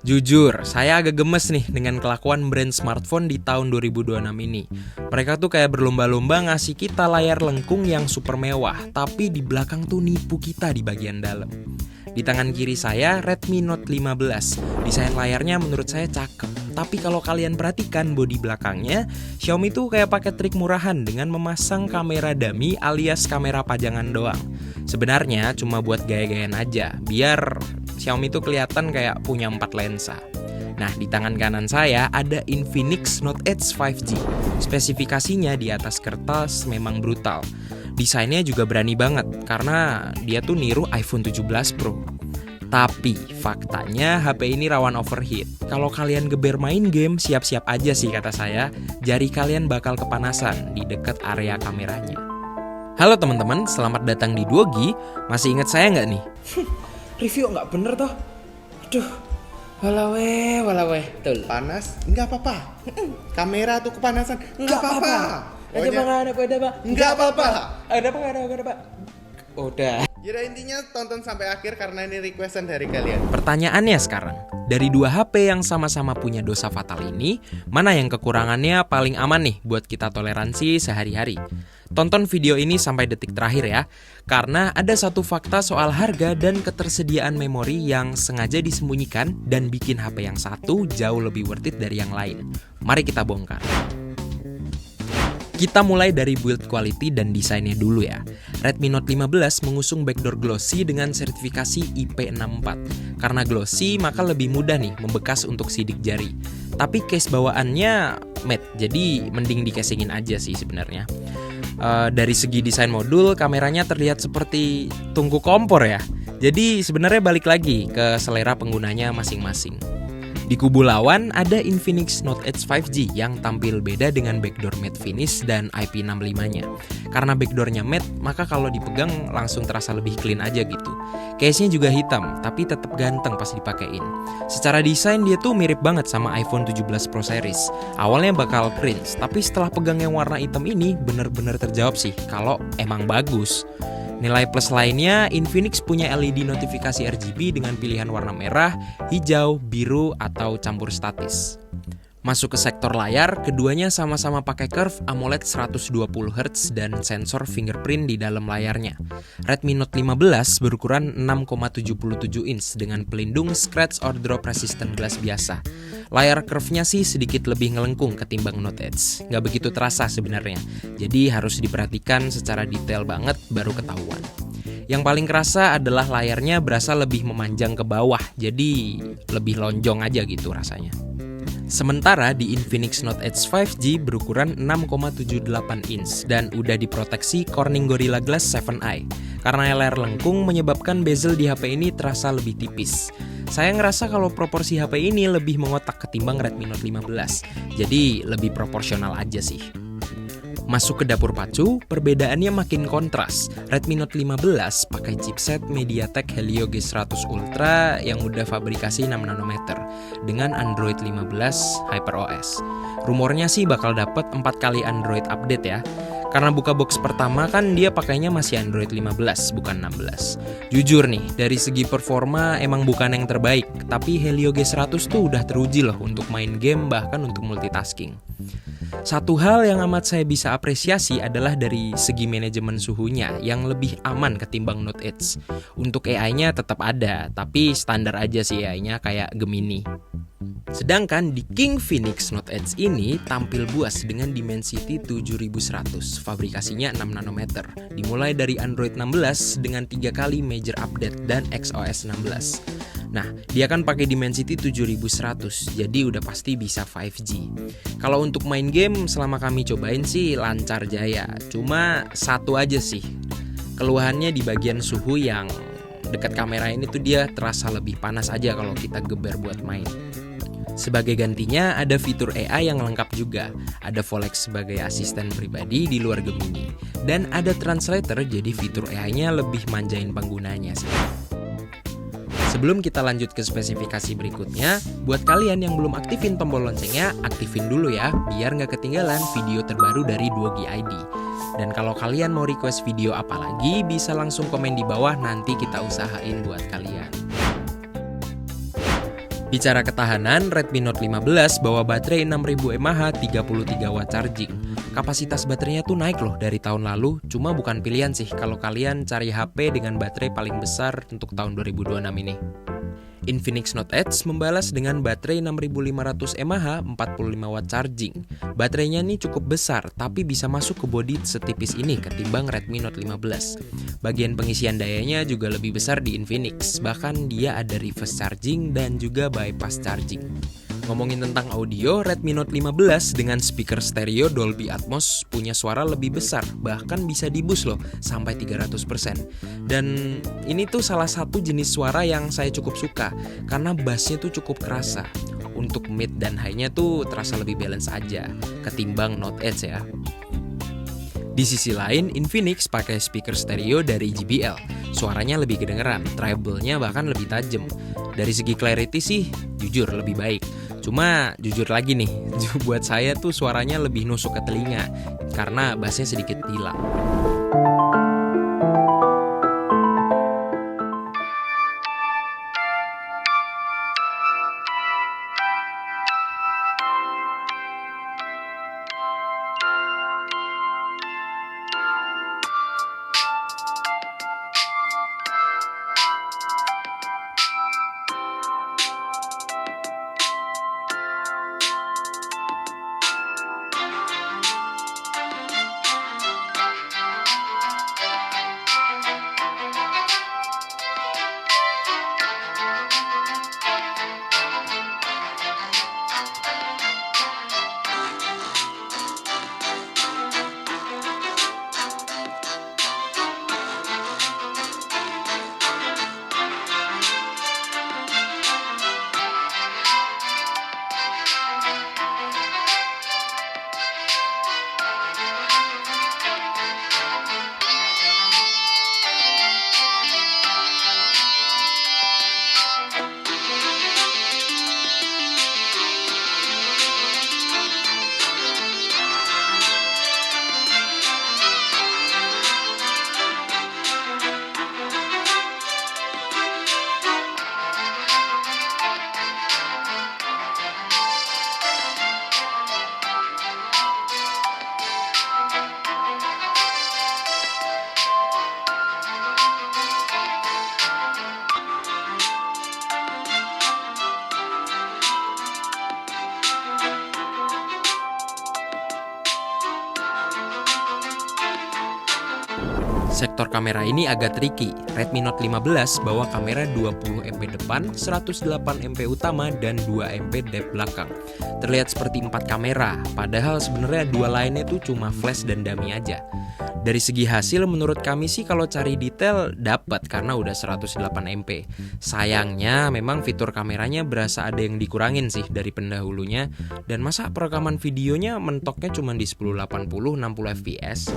Jujur, saya agak gemes nih dengan kelakuan brand smartphone di tahun 2026 ini. Mereka tuh kayak berlomba-lomba ngasih kita layar lengkung yang super mewah, tapi di belakang tuh nipu kita di bagian dalam. Di tangan kiri saya Redmi Note 15. Desain layarnya menurut saya cakep. Tapi kalau kalian perhatikan bodi belakangnya, Xiaomi tuh kayak pakai trik murahan dengan memasang kamera dummy alias kamera pajangan doang. Sebenarnya cuma buat gaya-gayaan aja, biar Xiaomi tuh kelihatan kayak punya 4 lensa. Nah, di tangan kanan saya ada Infinix Note Edge 5G. Spesifikasinya di atas kertas memang brutal. Desainnya juga berani banget karena dia tuh niru iPhone 17 Pro. Tapi faktanya HP ini rawan overheat. Kalau kalian geber main game, siap-siap aja sih kata saya. Jari kalian bakal kepanasan di dekat area kameranya. Halo teman-teman, selamat datang di Duogi. Masih ingat saya nggak nih? Review nggak bener toh. Aduh, walawe. Tuh. Panas, nggak apa-apa. Kamera tuh kepanasan, nggak apa-apa. Ada apa? Nggak apa-apa. Ada apa? Udah. Jadi intinya tonton sampai akhir karena ini requestan dari kalian. Pertanyaannya sekarang, dari dua HP yang sama-sama punya dosa fatal ini, mana yang kekurangannya paling aman nih buat kita toleransi sehari-hari? Tonton video ini sampai detik terakhir ya, karena ada satu fakta soal harga dan ketersediaan memori yang sengaja disembunyikan dan bikin HP yang satu jauh lebih worth it dari yang lain. Mari kita bongkar. Kita mulai dari build quality dan desainnya dulu ya. Redmi Note 15 mengusung backdoor glossy dengan sertifikasi IP64. Karena glossy maka lebih mudah nih membekas untuk sidik jari. Tapi case bawaannya matte, jadi mending di-casingin aja sih sebenarnya. Dari segi desain modul, kameranya terlihat seperti tungku kompor ya. Jadi sebenarnya balik lagi ke selera penggunanya masing-masing. Di kubu lawan ada Infinix Note Edge 5G yang tampil beda dengan backdoor matte finish dan IP65-nya. Karena backdoornya matte, maka kalau dipegang langsung terasa lebih clean aja gitu. Case-nya juga hitam, tapi tetap ganteng pas dipakein. Secara desain dia tuh mirip banget sama iPhone 17 Pro series. Awalnya bakal cringe, tapi setelah pegang yang warna hitam ini bener-bener terjawab sih kalau emang bagus. Nilai plus lainnya, Infinix punya LED notifikasi RGB dengan pilihan warna merah, hijau, biru, atau campur statis. Masuk ke sektor layar, keduanya sama-sama pakai curve AMOLED 120Hz dan sensor fingerprint di dalam layarnya. Redmi Note 15 berukuran 6,77 inch dengan pelindung scratch or drop resistant glass biasa. Layar curve-nya sih sedikit lebih ngelengkung ketimbang Note Edge. Nggak begitu terasa sebenarnya, jadi harus diperhatikan secara detail banget baru ketahuan. Yang paling kerasa adalah layarnya berasa lebih memanjang ke bawah, jadi lebih lonjong aja gitu rasanya. Sementara di Infinix Note Edge 5G berukuran 6,78 inch dan udah diproteksi Corning Gorilla Glass 7i. Karena layar lengkung menyebabkan bezel di HP ini terasa lebih tipis. Saya ngerasa kalau proporsi HP ini lebih mengotak ketimbang Redmi Note 15, jadi lebih proporsional aja sih. Masuk ke dapur pacu, perbedaannya makin kontras. Redmi Note 15 pakai chipset MediaTek Helio G100 Ultra yang udah fabrikasi 6 nanometer dengan Android 15 HyperOS. Rumornya sih bakal dapet 4 kali Android update ya. Karena buka box pertama kan dia pakainya masih Android 15 bukan 16. Jujur nih, dari segi performa emang bukan yang terbaik, tapi Helio G100 tuh udah teruji loh untuk main game bahkan untuk multitasking. Satu hal yang amat saya bisa apresiasi adalah dari segi manajemen suhunya yang lebih aman ketimbang Note Edge. Untuk AI-nya tetap ada, tapi standar aja sih AI-nya kayak Gemini. Sedangkan di King Phoenix Note Edge ini tampil buas dengan Dimensity 7100, fabrikasinya 6 nanometer. Dimulai dari Android 16 dengan 3 kali major update dan XOS 16. Nah, dia kan pakai Dimensity 7100, jadi udah pasti bisa 5G. Kalau untuk main game selama kami cobain sih lancar jaya. Cuma satu aja sih, keluhannya di bagian suhu yang dekat kamera ini tuh dia terasa lebih panas aja kalau kita geber buat main. Sebagai gantinya ada fitur AI yang lengkap juga. Ada Volex sebagai asisten pribadi di luar Gemini. Dan ada translator jadi fitur AI-nya lebih manjain penggunanya sih. Sebelum kita lanjut ke spesifikasi berikutnya, buat kalian yang belum aktifin tombol loncengnya, aktifin dulu ya, biar nggak ketinggalan video terbaru dari Duogi ID. Dan kalau kalian mau request video apa lagi, bisa langsung komen di bawah, nanti kita usahain buat kalian. Bicara ketahanan, Redmi Note 15 bawa baterai 6000 mAh 33 watt charging. Kapasitas baterainya tuh naik loh dari tahun lalu, cuma bukan pilihan sih kalau kalian cari HP dengan baterai paling besar untuk tahun 2026 ini. Infinix Note Edge membalas dengan baterai 6500 mAh 45 watt charging. Baterainya nih cukup besar, tapi bisa masuk ke bodi setipis ini ketimbang Redmi Note 15. Bagian pengisian dayanya juga lebih besar di Infinix, bahkan dia ada reverse charging dan juga bypass charging. Ngomongin tentang audio, Redmi Note 15 dengan speaker stereo Dolby Atmos punya suara lebih besar, bahkan bisa di-boost loh sampai 300%. Dan ini tuh salah satu jenis suara yang saya cukup suka, karena bassnya tuh cukup kerasa. Untuk mid dan high-nya tuh terasa lebih balance aja, ketimbang Note Edge ya. Di sisi lain, Infinix pakai speaker stereo dari JBL. Suaranya lebih kedengeran, treble-nya bahkan lebih tajam. Dari segi clarity sih, jujur lebih baik. Cuma jujur lagi nih, buat saya tuh suaranya lebih nusuk ke telinga karena bassnya sedikit hilang. Sektor kamera ini agak tricky. Redmi Note 15 bawa kamera 20MP depan, 108MP utama, dan 2MP depth belakang. Terlihat seperti 4 kamera, padahal sebenarnya 2 lainnya tuh cuma flash dan dummy aja. Dari segi hasil menurut kami sih kalau cari detail dapat karena udah 108MP. Sayangnya memang fitur kameranya berasa ada yang dikurangin sih dari pendahulunya, dan masa perekaman videonya mentoknya cuma di 1080 60fps.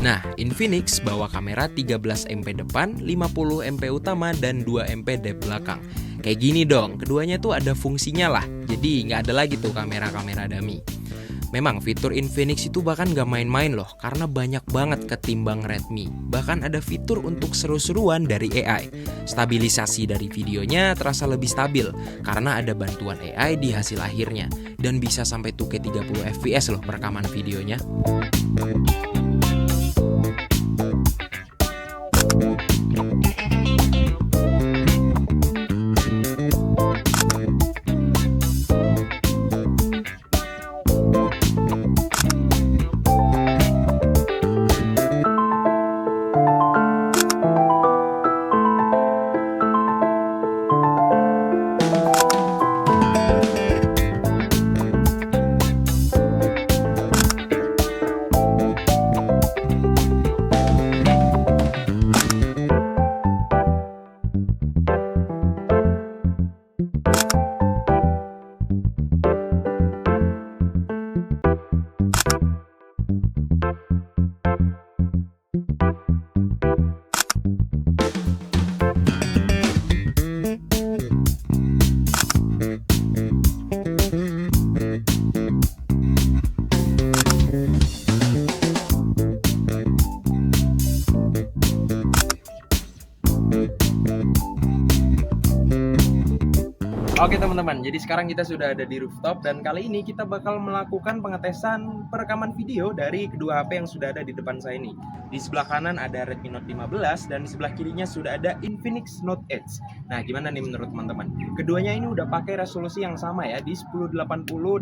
Nah, Infinix bawa kamera 13MP depan, 50MP utama, dan 2MP depth belakang. Kayak gini dong, keduanya tuh ada fungsinya lah, jadi nggak ada lagi tuh kamera-kamera dummy. Memang fitur Infinix itu bahkan gak main-main loh, karena banyak banget ketimbang Redmi. Bahkan ada fitur untuk seru-seruan dari AI. Stabilisasi dari videonya terasa lebih stabil, karena ada bantuan AI di hasil akhirnya. Dan bisa sampai 2K 30fps loh perekaman videonya. Oke teman-teman, jadi sekarang kita sudah ada di rooftop dan kali ini kita bakal melakukan pengetesan perekaman video dari kedua HP yang sudah ada di depan saya ini. Di sebelah kanan ada Redmi Note 15 dan di sebelah kirinya sudah ada Infinix Note Edge. Nah, gimana nih menurut teman-teman? Keduanya ini udah pakai resolusi yang sama ya, di 1080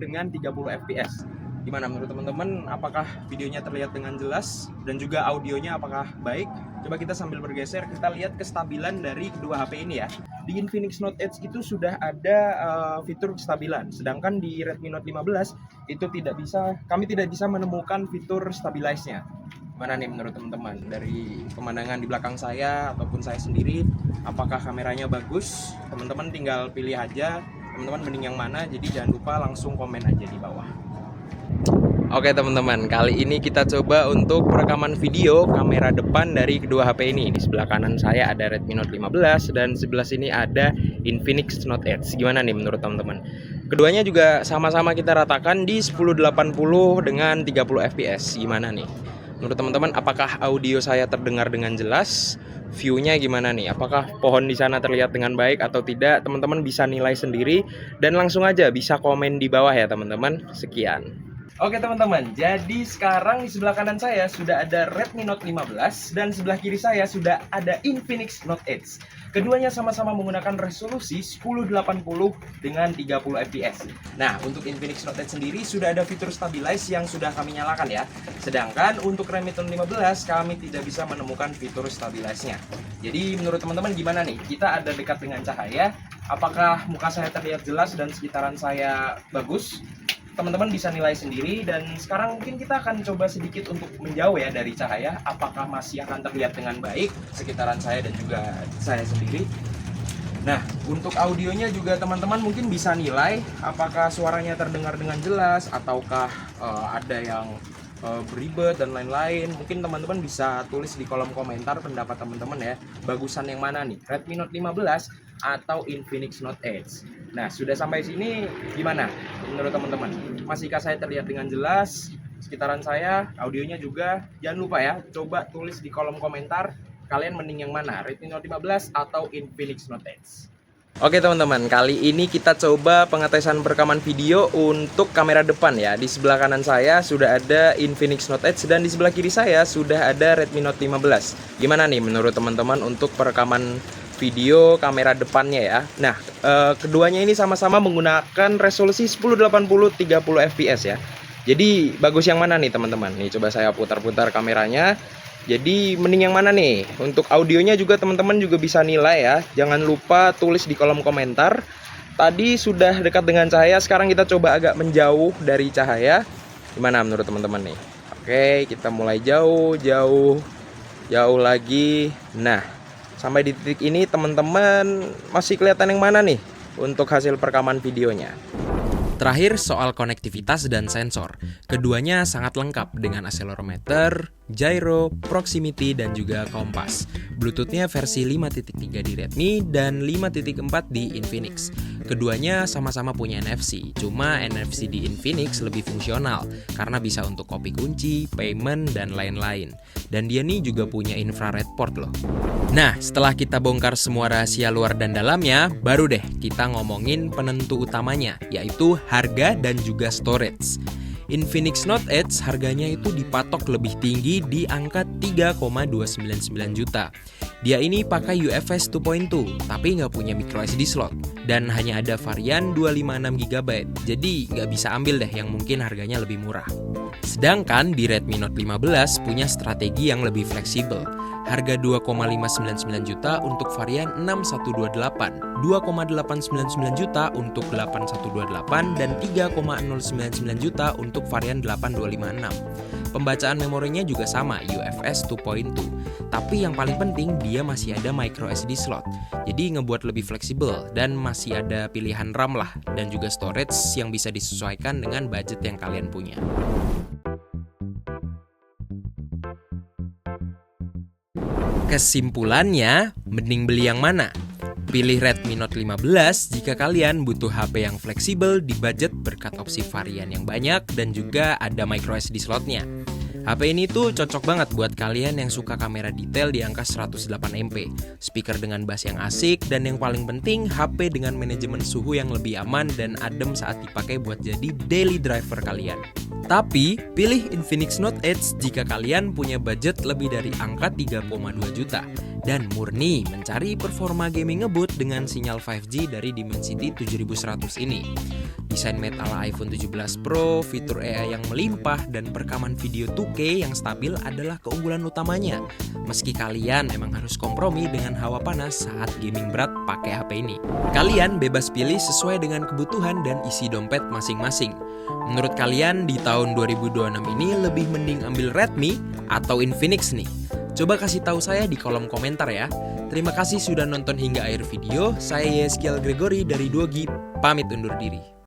dengan 30 fps. Gimana menurut teman-teman? Apakah videonya terlihat dengan jelas dan juga audionya apakah baik? Coba kita sambil bergeser, kita lihat kestabilan dari kedua HP ini ya. Di Infinix Note Edge itu sudah ada fitur kestabilan, sedangkan di Redmi Note 15 itu kami tidak bisa menemukan fitur stabilize-nya. Mana nih menurut teman-teman? Dari pemandangan di belakang saya ataupun saya sendiri, apakah kameranya bagus? Teman-teman tinggal pilih aja, teman-teman mending yang mana, jadi jangan lupa langsung komen aja di bawah. Oke teman-teman, kali ini kita coba untuk perekaman video kamera depan dari kedua HP ini. Di sebelah kanan saya ada Redmi Note 15 dan sebelah sini ada Infinix Note Edge. Gimana nih menurut teman-teman? Keduanya juga sama-sama kita ratakan di 1080 dengan 30 fps. Gimana nih? Menurut teman-teman, apakah audio saya terdengar dengan jelas? View-nya gimana nih? Apakah pohon di sana terlihat dengan baik atau tidak? Teman-teman bisa nilai sendiri dan langsung aja bisa komen di bawah ya teman-teman. Sekian. Oke teman-teman, jadi sekarang di sebelah kanan saya sudah ada Redmi Note 15 dan sebelah kiri saya sudah ada Infinix Note Edge. Keduanya sama-sama menggunakan resolusi 1080 dengan 30 fps. Nah, untuk Infinix Note Edge sendiri sudah ada fitur stabilize yang sudah kami nyalakan ya. Sedangkan untuk Redmi Note 15 kami tidak bisa menemukan fitur stabilize-nya. Jadi menurut teman-teman gimana nih? Kita ada dekat dengan cahaya, apakah muka saya terlihat jelas dan sekitaran saya bagus? Teman-teman bisa nilai sendiri dan sekarang mungkin kita akan coba sedikit untuk menjauh ya dari cahaya, apakah masih akan terlihat dengan baik sekitaran saya dan juga saya sendiri. Nah, untuk audionya juga teman-teman mungkin bisa nilai apakah suaranya terdengar dengan jelas ataukah ada yang beribet dan lain-lain. Mungkin teman-teman bisa tulis di kolom komentar pendapat teman-teman ya, bagusan yang mana nih, Redmi Note 15 atau Infinix Note Edge. Nah, sudah sampai sini gimana menurut teman-teman? Masihkah saya terlihat dengan jelas sekitaran saya? Audionya juga jangan lupa ya, coba tulis di kolom komentar kalian mending yang mana, Redmi Note 15 atau Infinix Note Edge. Oke teman-teman, kali ini kita coba pengetesan perekaman video untuk kamera depan ya. Di sebelah kanan saya sudah ada Infinix Note Edge dan di sebelah kiri saya sudah ada Redmi Note 15. Gimana nih menurut teman-teman untuk perekaman video kamera depannya ya? Nah, keduanya ini sama-sama menggunakan resolusi 1080 30 fps ya. Jadi bagus yang mana nih teman-teman? Nih coba saya putar-putar kameranya. Jadi mending yang mana nih? Untuk audionya juga teman-teman juga bisa nilai ya. Jangan lupa tulis di kolom komentar. Tadi sudah dekat dengan cahaya, sekarang kita coba agak menjauh dari cahaya. Gimana menurut teman-teman nih? Oke, kita mulai jauh lagi. Nah, sampai di titik ini teman-teman masih kelihatan yang mana nih untuk hasil perekaman videonya? Terakhir soal konektivitas dan sensor. Keduanya sangat lengkap dengan accelerometer, gyro, proximity, dan juga kompas. Bluetooth-nya versi 5.3 di Redmi dan 5.4 di Infinix. Keduanya sama-sama punya NFC, cuma NFC di Infinix lebih fungsional karena bisa untuk kopi kunci, payment, dan lain-lain. Dan dia nih juga punya infrared port loh. Nah, setelah kita bongkar semua rahasia luar dan dalamnya, baru deh kita ngomongin penentu utamanya, yaitu harga dan juga storage. Infinix Note Edge harganya itu dipatok lebih tinggi di angka 3,299 juta. Dia ini pakai UFS 2.2 tapi nggak punya microSD slot dan hanya ada varian 256 GB. Jadi nggak bisa ambil deh yang mungkin harganya lebih murah. Sedangkan di Redmi Note 15 punya strategi yang lebih fleksibel. Harga 2,599 juta untuk varian 6128, 2,899 juta untuk 8128, dan 3,099 juta untuk varian 8256. Pembacaan memorinya juga sama, UFS 2.2. Tapi yang paling penting dia masih ada microSD slot. Jadi ngebuat lebih fleksibel dan masih ada pilihan RAM lah dan juga storage yang bisa disesuaikan dengan budget yang kalian punya. Kesimpulannya, mending beli yang mana? Pilih Redmi Note 15 jika kalian butuh HP yang fleksibel di budget berkat opsi varian yang banyak dan juga ada microSD slotnya. HP ini tuh cocok banget buat kalian yang suka kamera detail di angka 108MP, speaker dengan bass yang asik, dan yang paling penting HP dengan manajemen suhu yang lebih aman dan adem saat dipakai buat jadi daily driver kalian. Tapi, pilih Infinix Note Edge jika kalian punya budget lebih dari angka 3,2 juta dan murni mencari performa gaming ngebut dengan sinyal 5G dari Dimensity 7100 ini. Desain matte ala iPhone 17 Pro, fitur AI yang melimpah, dan perekaman video 2K yang stabil adalah keunggulan utamanya. Meski kalian emang harus kompromi dengan hawa panas saat gaming berat pakai HP ini. Kalian bebas pilih sesuai dengan kebutuhan dan isi dompet masing-masing. Menurut kalian di tahun 2026 ini lebih mending ambil Redmi atau Infinix nih? Coba kasih tahu saya di kolom komentar ya. Terima kasih sudah nonton hingga akhir video. Saya Yeskiel Gregory dari Dogi, pamit undur diri.